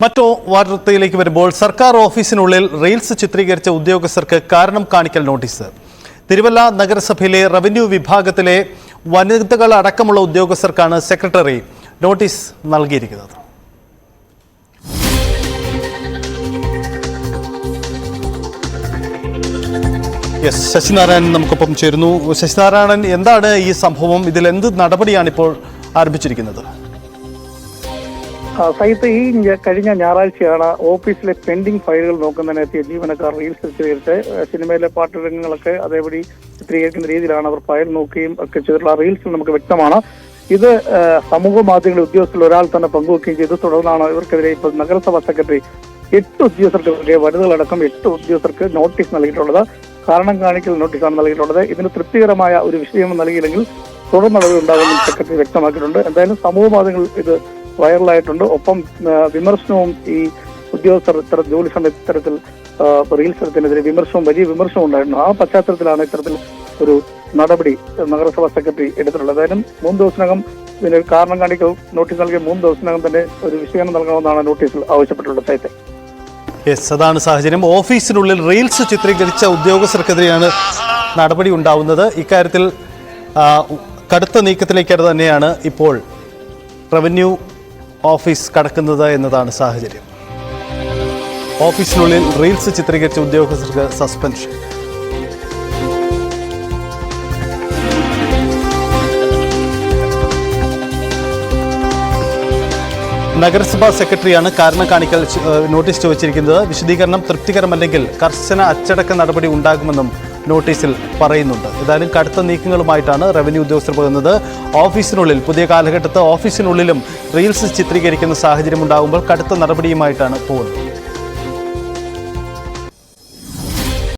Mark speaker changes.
Speaker 1: മറ്റോ വാർത്തയിലേക്ക് വരുമ്പോൾ സർക്കാർ ഓഫീസിനുള്ളിൽ റീൽസ് ചിത്രീകരിച്ച ഉദ്യോഗസ്ഥർക്ക് കാരണം കാണിക്കൽ നോട്ടീസ്. തിരുവല്ല നഗരസഭയിലെ റവന്യൂ വിഭാഗത്തിലെ വനിതകൾ അടക്കമുള്ള ഉദ്യോഗസ്ഥർക്കാണ് സെക്രട്ടറി നോട്ടീസ് നൽകിയിരിക്കുന്നത്. ശശിനാരായണൻ നമുക്കൊപ്പം ചേരുന്നു. ശശിനാരായണൻ, എന്താണ് ഈ സംഭവം? ഇതിൽ എന്ത് നടപടിയാണ് ഇപ്പോൾ ആരംഭിച്ചിരിക്കുന്നത്?
Speaker 2: സൈത്ത്, ഈ കഴിഞ്ഞ ഞായറാഴ്ചയാണ് ഓഫീസിലെ പെൻഡിംഗ് ഫയലുകൾ നോക്കുന്നതിനെത്തിയ ജീവനക്കാർ റീൽസ് ചിത്രീകരിച്ച് സിനിമയിലെ പാട്ടുരംഗങ്ങളൊക്കെ അതേപടി ചിത്രീകരിക്കുന്ന രീതിയിലാണ് അവർ ഫയൽ നോക്കുകയും ഒക്കെ ചെയ്തിട്ടുള്ള റീൽസിൽ നമുക്ക് വ്യക്തമാണ്. ഇത് സമൂഹ മാധ്യമങ്ങളുടെ ഉദ്യോഗസ്ഥരിൽ ഒരാൾ തന്നെ പങ്കുവെക്കുകയും ചെയ്തു. തുടർന്നാണ് ഇവർക്കെതിരെ ഇപ്പോൾ നഗരസഭാ സെക്രട്ടറി 8 ഉദ്യോഗസ്ഥർക്കെതിരെ വനിതകളടക്കം 8 ഉദ്യോഗസ്ഥർക്ക് നോട്ടീസ് നൽകിയിട്ടുള്ളത്. കാരണം കാണിക്കൽ നോട്ടീസാണ് നൽകിയിട്ടുള്ളത്. ഇതിന് തൃപ്തികരമായ ഒരു വിഷയം നൽകിയില്ലെങ്കിൽ തുടർ നടപടി ഉണ്ടാകുമെന്ന് സെക്രട്ടറി വ്യക്തമാക്കിയിട്ടുണ്ട്. എന്തായാലും സമൂഹ മാധ്യമങ്ങൾ ഇത് വൈറലായിട്ടുണ്ട്. ഒപ്പം വിമർശനവും ഈ ഉദ്യോഗസ്ഥർ ജോലി സമയത്ത് ഇത്തരത്തിൽ റീൽസ് എടുത്തതിനെതിരെ വലിയ വിമർശനവും ഉണ്ടായിരുന്നു. ആ പശ്ചാത്തലത്തിലാണ് ഇത്തരത്തിൽ ഒരു നടപടി നഗരസഭാ സെക്രട്ടറി എടുത്തിട്ടുള്ളത്. ഏതായാലും 3 ദിവസത്തിനകം ഇതിന് കാരണം കാണിക്കൽ നോട്ടീസ് നൽകിയ 3 ദിവസത്തിനകം തന്നെ ഒരു വിശദീകരണം നൽകണമെന്നാണ് നോട്ടീസിൽ ആവശ്യപ്പെട്ടുള്ളത്. സൈത്തെ,
Speaker 1: അതാണ് സാഹചര്യം. ഓഫീസിനുള്ളിൽ റീൽസ് ചിത്രീകരിച്ച ഉദ്യോഗസ്ഥർക്കെതിരെയാണ് നടപടി ഉണ്ടാവുന്നത്. ഇക്കാര്യത്തിൽ കടുത്ത നീക്കത്തിലേക്ക് തന്നെയാണ് ഇപ്പോൾ റവന്യൂ ഓഫീസ് കടക്കുന്നത് എന്നതാണ് സാഹചര്യം. ഓഫീസിനുള്ളിൽ റീൽസ് ചിത്രീകരിച്ച ഉദ്യോഗസ്ഥർക്ക് സസ്പെൻഷൻ. നഗരസഭാ സെക്രട്ടറിയാണ് കാരണം കാണിക്കൽ നോട്ടീസ് ചോദിച്ചിരിക്കുന്നത്. വിശദീകരണം തൃപ്തികരമല്ലെങ്കിൽ കർശന അച്ചടക്ക നടപടി ഉണ്ടാകുമെന്നും നോട്ടീസിൽ പറയുന്നുണ്ട്. ഏതായാലും കടുത്ത നീക്കങ്ങളുമായിട്ടാണ് റവന്യൂ ഉദ്യോഗസ്ഥർ പോകുന്നത്. ഓഫീസിനുള്ളിൽ പുതിയ കാലഘട്ടത്ത് ഓഫീസിനുള്ളിലും റീൽസ് ചിത്രീകരിക്കുന്ന സാഹചര്യം ഉണ്ടാകുമ്പോൾ കടുത്ത നടപടിയുമായിട്ടാണ് പോകുന്നത്.